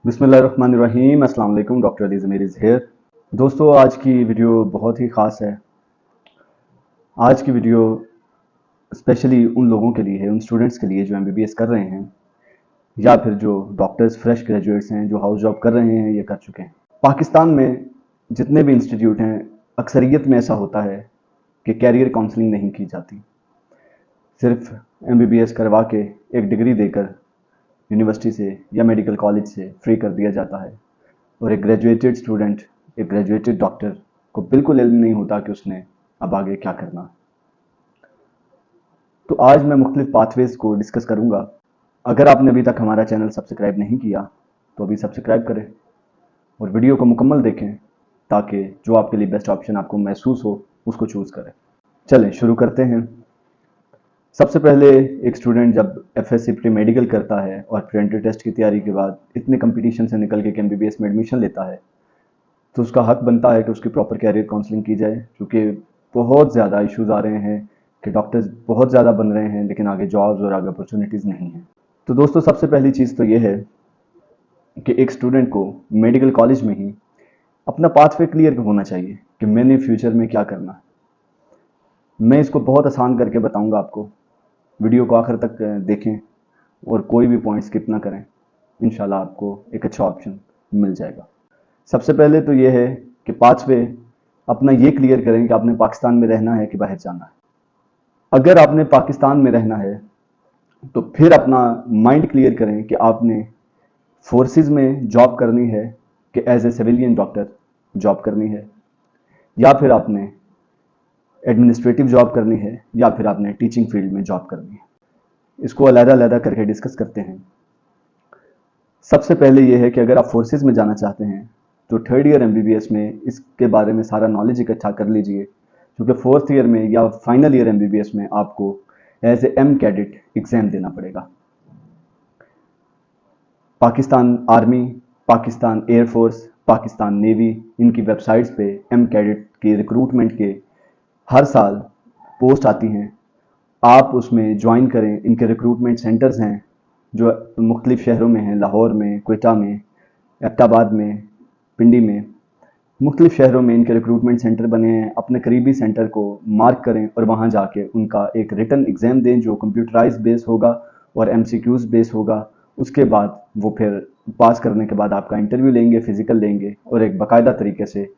बिस्मिल्लाहिर्रहमानिर्रहीम। अस्सलाम वालेकुम। Doctor Ali Zamir is here. दोस्तों, आज की वीडियो बहुत ही ख़ास है। आज की वीडियो स्पेशली उन लोगों के लिए है, उन स्टूडेंट्स के लिए जो एमबीबीएस कर रहे हैं या फिर जो डॉक्टर्स फ्रेश ग्रेजुएट्स हैं जो हाउस जॉब कर रहे हैं या कर चुके हैं। पाकिस्तान में जितने भी इंस्टीट्यूट हैं, अक्सरियत में ऐसा होता है कि कैरियर काउंसलिंग नहीं की जाती। सिर्फ एमबीबीएस करवा के एक डिग्री देकर यूनिवर्सिटी से या मेडिकल कॉलेज से फ्री कर दिया जाता है और एक ग्रेजुएटेड स्टूडेंट, एक ग्रेजुएटेड डॉक्टर को बिल्कुल इल्म नहीं होता कि उसने अब आगे क्या करना है। तो आज मैं मुख्तलिफ पाथवेज को डिस्कस करूंगा। अगर आपने अभी तक हमारा चैनल सब्सक्राइब नहीं किया तो अभी सब्सक्राइब करें और वीडियो को मुकम्मल देखें ताकि जो आपके लिए बेस्ट ऑप्शन आपको महसूस हो उसको चूज़ करें। चलें शुरू करते हैं। सबसे पहले एक स्टूडेंट जब एफएससी प्री मेडिकल करता है और फिर एंट्री टेस्ट की तैयारी के बाद इतने कंपटीशन से निकल के एमबीबीएस में एडमिशन लेता है तो उसका हक बनता है कि उसकी प्रॉपर कैरियर काउंसलिंग की जाए, क्योंकि बहुत ज़्यादा इश्यूज़ आ रहे हैं कि डॉक्टर्स बहुत ज़्यादा बन रहे हैं लेकिन आगे जॉब्स और आगे अपॉर्चुनिटीज़ नहीं हैं। तो दोस्तों, सबसे पहली चीज़ तो ये है कि एक स्टूडेंट को मेडिकल कॉलेज में ही अपना पाथवे क्लियर होना चाहिए कि मैंने फ्यूचर में क्या करना है। मैं इसको बहुत आसान करके बताऊंगा आपको। वीडियो को आखिर तक देखें और कोई भी पॉइंट स्किप ना करें। इंशाल्लाह आपको एक अच्छा ऑप्शन मिल जाएगा। सबसे पहले तो ये है कि पाथवे अपना ये क्लियर करें कि आपने पाकिस्तान में रहना है कि बाहर जाना है। अगर आपने पाकिस्तान में रहना है तो फिर अपना माइंड क्लियर करें कि आपने फोर्सेस में जॉब करनी है कि as a civilian doctor job करनी है, या फिर आपने एडमिनिस्ट्रेटिव जॉब करनी है, या फिर आपने टीचिंग फील्ड में जॉब करनी है। इसको अलग-अलग करके डिस्कस करते हैं। सबसे पहले ये है कि अगर आप फोर्सेस में जाना चाहते हैं तो थर्ड ईयर एमबीबीएस में इसके बारे में सारा नॉलेज इकट्ठा कर लीजिए, क्योंकि फोर्थ ईयर में या फाइनल ईयर एमबीबीएस में आपको as a M cadet exam देना पड़ेगा। Pakistan army, Pakistan air force, Pakistan navy, इनकी वेबसाइट्स पे एम कैडेट के रिक्रूटमेंट के हर साल पोस्ट आती हैं। आप उसमें ज्वाइन करें। इनके रिक्रूटमेंट सेंटर्स हैं जो मुख्तलिफ शहरों में हैं, लाहौर में, क्वेटा में, एबटाबाद में, पिंडी में, मुख्तलिफ शहरों में इनके रिक्रूटमेंट सेंटर बने हैं। अपने करीबी सेंटर को मार्क करें और वहाँ जाके उनका एक रिटन एग्ज़ाम दें जो कंप्यूटराइज बेस होगा और एमसीक्यूज बेस होगा। उसके बाद वो फिर पास करने के बाद आपका इंटरव्यू लेंगे, फिजिकल लेंगे और एक बाकायदा तरीके से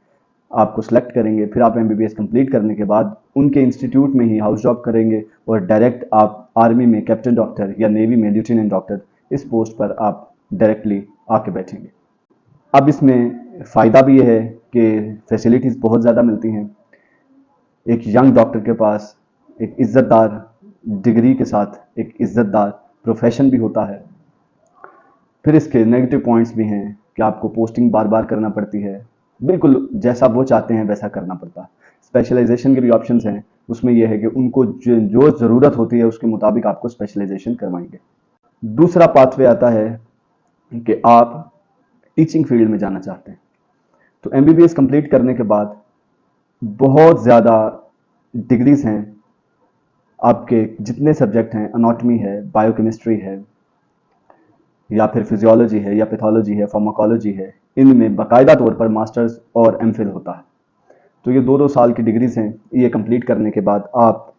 आपको सेलेक्ट करेंगे। फिर आप एमबीबीएस कंप्लीट करने के बाद उनके इंस्टीट्यूट में ही हाउस जॉब करेंगे और डायरेक्ट आप आर्मी में कैप्टन डॉक्टर या नेवी में लेफ्टिनेंट डॉक्टर इस पोस्ट पर आप डायरेक्टली आके बैठेंगे। अब इसमें फ़ायदा भी ये है कि फैसिलिटीज़ बहुत ज़्यादा मिलती हैं। एक यंग डॉक्टर के पास एक इज़्ज़तदार डिग्री के साथ एक इज़्ज़तदार प्रोफेशन भी होता है। फिर इसके नेगेटिव पॉइंट्स भी हैं कि आपको पोस्टिंग बार बार करना पड़ती है। बिल्कुल जैसा वो चाहते हैं वैसा करना पड़ता है। स्पेशलाइजेशन के भी ऑप्शंस हैं। उसमें यह है कि उनको जो ज़रूरत होती है उसके मुताबिक आपको स्पेशलाइजेशन करवाएंगे। दूसरा पाथवे आता है कि आप टीचिंग फील्ड में जाना चाहते हैं तो एमबीबीएस कंप्लीट करने के बाद बहुत ज़्यादा डिग्रीज हैं। आपके जितने सब्जेक्ट हैं, एनाटॉमी है, बायोकेमिस्ट्री है, या फिर फिजियोलॉजी है, या पैथोलॉजी है, फार्माकोलॉजी है, इनमें बाकायदा तौर पर मास्टर्स और एमफिल होता है। तो ये 2-2 साल की डिग्रीज हैं। ये कंप्लीट करने के बाद आप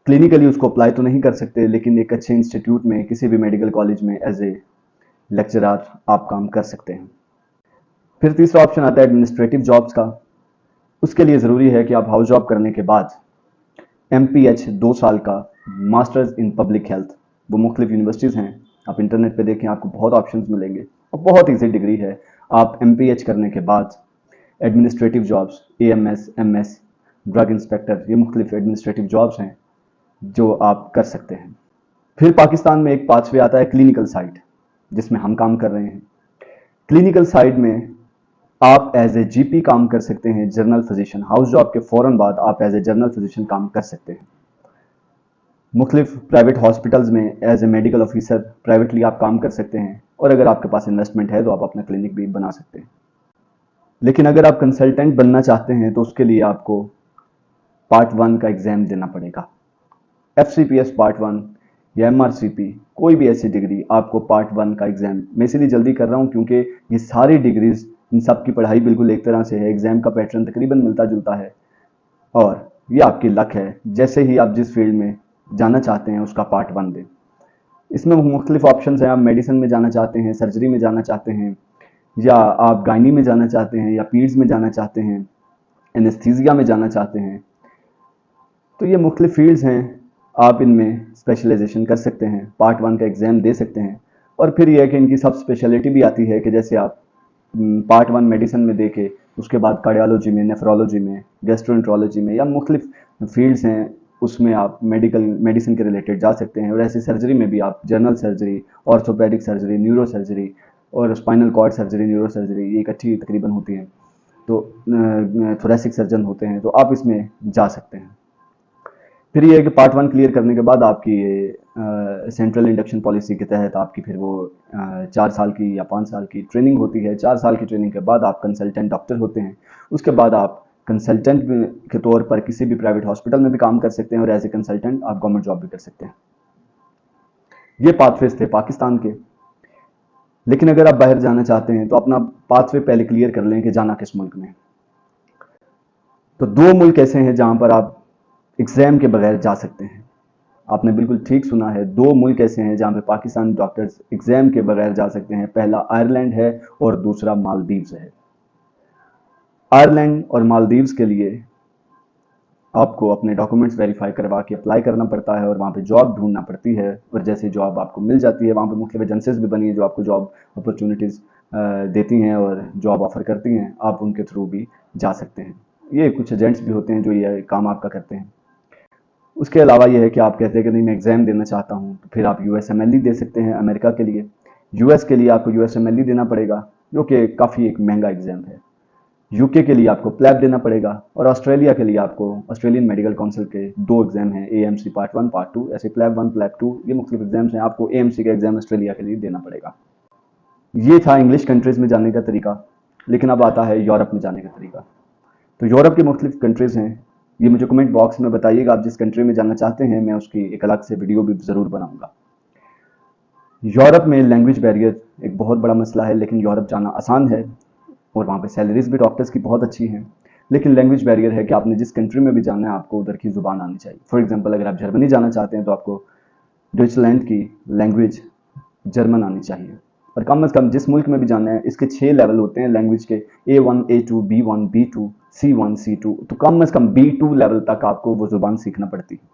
क्लिनिकली उसको अप्लाई तो नहीं कर सकते, लेकिन एक अच्छे इंस्टीट्यूट में किसी भी मेडिकल कॉलेज में एज ए लेक्चरर आप काम कर सकते हैं। फिर तीसरा ऑप्शन आता है एडमिनिस्ट्रेटिव जॉब्स का। उसके लिए ज़रूरी है कि आप हाउस जॉब करने के बाद MPH 2 साल का मास्टर्स इन पब्लिक हेल्थ, वो मुख्तलिफ यूनिवर्सिटीज़ हैं, आप इंटरनेट पे देखें आपको बहुत ऑप्शंस मिलेंगे और बहुत ईजी डिग्री है। आप MPH करने के बाद administrative jobs, AMS, MS, drug inspector, ये मुख्तलिफ एडमिनिस्ट्रेटिव जॉब्स हैं जो आप कर सकते हैं। फिर पाकिस्तान में एक पाथवे आता है क्लिनिकल साइड, जिसमें हम काम कर रहे हैं। क्लिनिकल साइड में आप एज ए जीपी काम कर सकते हैं, जनरल फिजिशियन। हाउस जॉब के फ़ौरन बाद आप एज ए जनरल फिजिशियन काम कर सकते हैं। मुख्तलिफ प्राइवेट हॉस्पिटल्स में as a medical officer privately आप काम कर सकते हैं, और अगर आपके पास इन्वेस्टमेंट है तो आप अपना क्लिनिक भी बना सकते हैं। लेकिन अगर आप कंसल्टेंट बनना चाहते हैं तो उसके लिए आपको पार्ट 1 का एग्ज़ाम देना पड़ेगा। FCPS पार्ट 1 या MRCP, कोई भी ऐसी डिग्री आपको पार्ट 1 का एग्जाम, मैं इसलिए जल्दी कर रहा हूँ क्योंकि ये सारी डिग्रीज, इन सब की पढ़ाई बिल्कुल एक तरह से है, एग्जाम का पैटर्न तकरीबन मिलता जुलता है और ये आपकी लक है, जैसे ही आप जिस फील्ड में जाना चाहते हैं उसका पार्ट 1 दें। इसमें मुख्तलिफ ऑप्शन हैं, आप मेडिसिन में जाना चाहते हैं, सर्जरी में जाना चाहते हैं, या आप गायनी में जाना चाहते हैं, या पीड्स में जाना चाहते हैं, एनेस्थीसिया में जाना चाहते हैं, तो ये मुख्तलिफ फील्ड्स हैं, आप इनमें स्पेशलाइजेशन कर सकते हैं, पार्ट 1 का एग्ज़ाम दे सकते हैं। और फिर यह है कि इनकी सब स्पेशलिटी भी आती है कि जैसे आप पार्ट 1 मेडिसिन में दे के उसके बाद कार्डियोलॉजी में, नेफ्रोलॉजी में, गैस्ट्रोएंट्रोलॉजी में, या मुख्तलिफ फील्ड्स हैं उसमें आप मेडिसिन के रिलेटेड जा सकते हैं। और ऐसे सर्जरी में भी आप general surgery, orthopaedic surgery, neuro surgery और spinal cord surgery, neuro surgery, ये इकट्ठी तकरीबन होती हैं, तो थोरेसिक सर्जन होते हैं, तो आप इसमें जा सकते हैं। फिर ये है कि पार्ट 1 क्लियर करने के बाद आपकी सेंट्रल इंडक्शन पॉलिसी के तहत आपकी फिर वो 4 साल की या 5 साल की ट्रेनिंग होती है। 4 साल की ट्रेनिंग के बाद आप कंसल्टेंट डॉक्टर होते हैं। उसके बाद आप कंसल्टेंट के तौर पर किसी भी प्राइवेट हॉस्पिटल में भी काम कर सकते हैं और एज ए कंसल्टेंट आप गवर्नमेंट जॉब भी कर सकते हैं। ये पाथवेज थे पाकिस्तान के। लेकिन अगर आप बाहर जाना चाहते हैं तो अपना पाथवे पहले क्लियर कर लें कि जाना किस मुल्क में। तो 2 मुल्क ऐसे हैं जहां पर आप एग्जाम के बगैर जा सकते हैं। आपने बिल्कुल ठीक सुना है, 2 मुल्क ऐसे हैं जहां पे पाकिस्तान डॉक्टर्स एग्जाम के बगैर जा सकते हैं। पहला आयरलैंड है और दूसरा मालदीव्स है। आयरलैंड और मालदीव्स के लिए आपको अपने डॉक्यूमेंट्स वेरीफाई करवा के अप्लाई करना पड़ता है और वहाँ पे जॉब ढूंढना पड़ती है। और जैसे जॉब आपको मिल जाती है, वहाँ पे मुख्तलिफ एजेंसीज भी बनी है जो आपको जॉब अपॉर्चुनिटीज़ देती हैं और जॉब ऑफर करती हैं, आप उनके थ्रू भी जा सकते हैं। ये कुछ एजेंट्स भी होते हैं जो ये काम आपका करते हैं। उसके अलावा ये है कि आप कहते हैं कि नहीं मैं एग्ज़ाम देना चाहता हूँ, तो फिर आप USMLE दे सकते हैं अमेरिका के लिए। US के लिए आपको USMLE देना पड़ेगा, जो कि काफ़ी एक महंगा एग्ज़ाम है। UK के लिए आपको प्लैब देना पड़ेगा और ऑस्ट्रेलिया के लिए आपको ऑस्ट्रेलियन मेडिकल काउंसिल के 2 एग्जाम हैं, AMC पार्ट 1 पार्ट 2, ऐसे प्लैब 1 प्लैब 2, ये मुख्तलिफ एग्जाम्स हैं। आपको AMC का एग्जाम ऑस्ट्रेलिया के लिए देना पड़ेगा। ये था इंग्लिश कंट्रीज़ में जाने का तरीका। लेकिन अब आता है यूरोप में जाने का तरीका। तो यूरोप की मुख्तलिफ कंट्रीज़ हैं, ये मुझे कमेंट बॉक्स में बताइएगा आप जिस कंट्री में जाना चाहते हैं, मैं उसकी एक अलग से वीडियो भी ज़रूर बनाऊँगा। यूरोप में लैंग्वेज बैरियर एक बहुत बड़ा मसला है, लेकिन यूरोप जाना आसान है और वहाँ पे सैलरीज भी डॉक्टर्स की बहुत अच्छी हैं। लेकिन लैंग्वेज बैरियर है कि आपने जिस कंट्री में भी जाना है आपको उधर की ज़ुबान आनी चाहिए। फॉर एग्जांपल अगर आप जर्मनी जाना चाहते हैं तो आपको डॉइचलैंड की लैंग्वेज जर्मन आनी चाहिए। और कम से कम जिस मुल्क में भी जाना है, इसके 6 लेवल होते हैं लैंग्वेज के, A1, A2, B1, B2, C1, C2, तो कम से कम B2 लेवल तक आपको वो ज़ुबान सीखना पड़ती है।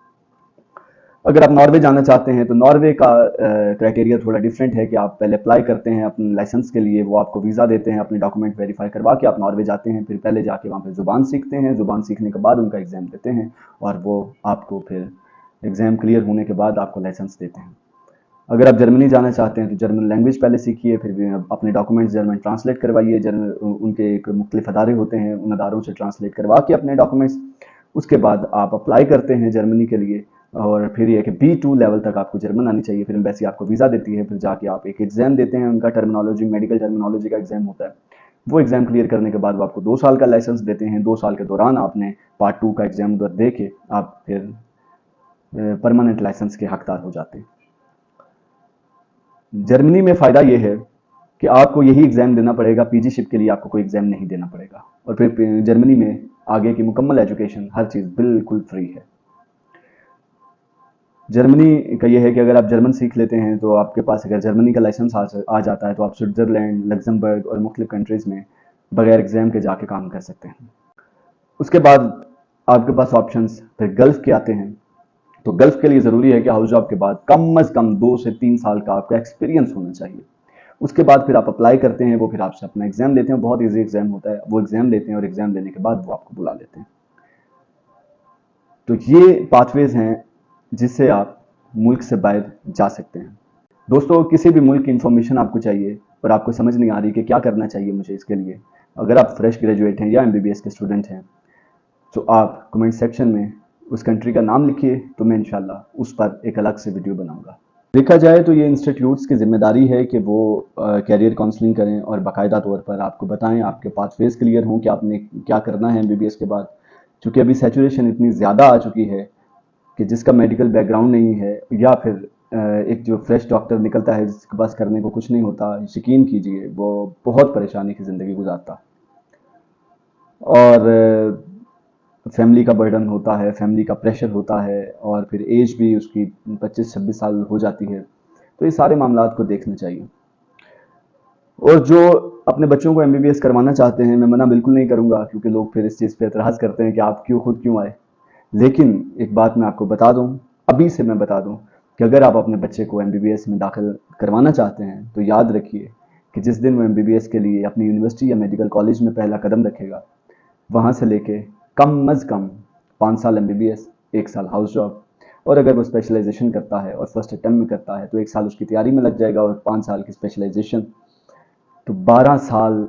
अगर आप नॉर्वे जाना चाहते हैं तो नॉर्वे का क्राइटेरिया थोड़ा डिफरेंट है कि आप पहले अप्लाई करते हैं अपने लाइसेंस के लिए, वो आपको वीज़ा देते हैं, अपने डॉक्यूमेंट वेरीफाई करवा के आप नॉर्वे जाते हैं, फिर पहले जाके वहाँ पे ज़ुबान सीखते हैं, ज़ुबान सीखने के बाद उनका एग्ज़ाम देते हैं और वो आपको फिर एग्ज़ाम क्लियर होने के बाद आपको लाइसेंस देते हैं। अगर आप जर्मनी जाना चाहते हैं तो जर्मन लैंग्वेज पहले सीखिए, फिर अपने डॉक्यूमेंट्स जर्मन ट्रांसलेट करवाइए। उनके एक मुख्तलिफ अदारे होते हैं, उन अदारों से ट्रांसलेट करवा के अपने डॉक्यूमेंट्स, उसके बाद आप अप्लाई करते हैं जर्मनी के लिए। और फिर ये कि B2 लेवल तक आपको जर्मन आनी चाहिए। फिर एम्बेसी आपको वीज़ा देती है, फिर जाके आप एक एग्ज़ाम देते हैं, उनका टर्मिनोलॉजी, मेडिकल टर्मिनोलॉजी का एग्ज़ाम होता है। वो एग्ज़ाम क्लियर करने के बाद वो आपको 2 साल का लाइसेंस देते हैं। 2 साल के दौरान आपने पार्ट 2 का एग्ज़ाम उधर दे के आप फिर परमानेंट लाइसेंस के हकदार हो जाते हैं। जर्मनी में फ़ायदा ये है कि आपको यही एग्ज़ाम देना पड़ेगा, पीजीशिप के लिए आपको कोई एग्ज़ाम नहीं देना पड़ेगा। और फिर जर्मनी में आगे की मुकम्मल एजुकेशन, हर चीज़ बिल्कुल फ्री है। जर्मनी का यह है कि अगर आप जर्मन सीख लेते हैं तो आपके पास अगर जर्मनी का लाइसेंस आ जाता है तो आप स्विट्ज़रलैंड, लग्जमबर्ग और मुख्तलिफ कंट्रीज़ में बगैर एग्ज़ाम के जाके काम कर सकते हैं। उसके बाद आपके पास ऑप्शंस फिर गल्फ़ के आते हैं। तो गल्फ़ के लिए ज़रूरी है कि हाउस जॉब के बाद कम से कम 2 से 3 साल का आपका एक्सपीरियंस होना चाहिए। उसके बाद फिर आप अप्लाई करते हैं, वो फिर आपसे अपना एग्ज़ाम लेते हैं, बहुत ईजी एग्ज़ाम होता है। वो एग्ज़ाम लेते हैं और एग्ज़ाम लेने के बाद वो आपको बुला लेते हैं। तो ये पाथवेज़ हैं जिससे आप मुल्क से बाहर जा सकते हैं। दोस्तों, किसी भी मुल्क की इन्फॉर्मेशन आपको चाहिए और आपको समझ नहीं आ रही कि क्या करना चाहिए मुझे इसके लिए, अगर आप फ्रेश ग्रेजुएट हैं या MBBS के स्टूडेंट हैं, तो आप कमेंट सेक्शन में उस कंट्री का नाम लिखिए, तो मैं इंशाल्लाह उस पर एक अलग से वीडियो बनाऊंगा। देखा जाए तो ये इंस्टीट्यूट्स की जिम्मेदारी है कि वो कैरियर काउंसलिंग करें और बाकायदा तौर पर आपको बताएं, आपके पाथवेज क्लियर हों कि आपने क्या करना है MBBS के बाद। चूँकि अभी सैचुरेशन इतनी ज़्यादा आ चुकी है कि जिसका मेडिकल बैकग्राउंड नहीं है या फिर एक जो फ्रेश डॉक्टर निकलता है जिसके पास करने को कुछ नहीं होता, यकीन कीजिए वो बहुत परेशानी की ज़िंदगी गुजारता। और फैमिली का बर्डन होता है, फैमिली का प्रेशर होता है, और फिर एज भी उसकी 25-26 साल हो जाती है। तो ये सारे मामलात को देखना चाहिए। और जो अपने बच्चों को एमबीबीएस करवाना चाहते हैं, मैं मना बिल्कुल नहीं करूंगा, क्योंकि लोग फिर इस चीज़ पे एतराज़ करते हैं कि आप खुद क्यों आए। लेकिन एक बात मैं आपको बता दूं, अभी से मैं बता दूं, कि अगर आप अपने बच्चे को एमबीबीएस में दाखिल करवाना चाहते हैं तो याद रखिए कि जिस दिन वो एमबीबीएस के लिए अपनी यूनिवर्सिटी या मेडिकल कॉलेज में पहला कदम रखेगा, वहाँ से लेके कम अज़ कम 5 साल एमबीबीएस, 1 साल हाउस जॉब, और अगर वो स्पेशलाइजेशन करता है और फर्स्ट अटेम्प्ट में करता है तो 1 साल उसकी तैयारी में लग जाएगा और 5 साल की स्पेशलाइजेशन। तो 12 साल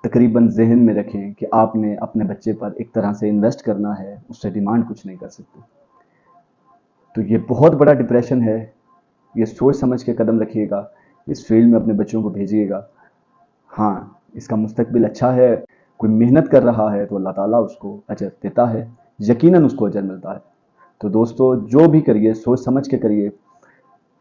तकरीबन जहन में रखें कि आपने अपने बच्चे पर एक तरह से इन्वेस्ट करना है, उससे डिमांड कुछ नहीं कर सकते। तो ये बहुत बड़ा डिप्रेशन है, ये सोच समझ के कदम रखिएगा, इस फील्ड में अपने बच्चों को भेजिएगा। हाँ, इसका मुस्तकबिल अच्छा है, कोई मेहनत कर रहा है तो अल्लाह ताला उसको अजर देता है, यकीनन उसको अजर मिलता है। तो दोस्तों, जो भी करिए सोच समझ के करिए।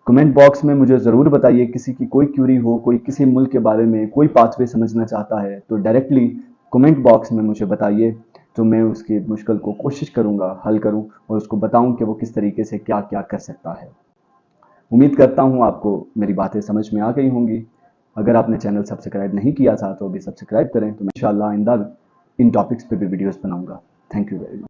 कमेंट बॉक्स में मुझे ज़रूर बताइए, किसी की कोई क्यूरी हो, कोई किसी मुल्क के बारे में कोई पाथवे समझना चाहता है तो डायरेक्टली कमेंट बॉक्स में मुझे बताइए, तो मैं उसकी मुश्किल को कोशिश करूँगा हल करूँ और उसको बताऊँ कि वो किस तरीके से क्या क्या कर सकता है। उम्मीद करता हूँ आपको मेरी बातें समझ में आ गई होंगी। अगर आपने चैनल सब्सक्राइब नहीं किया था तो अभी सब्सक्राइब करें, तो मैं इंशाल्लाह आइंदा इन टॉपिक्स पे भी वीडियोस बनाऊंगा। Thank you very much.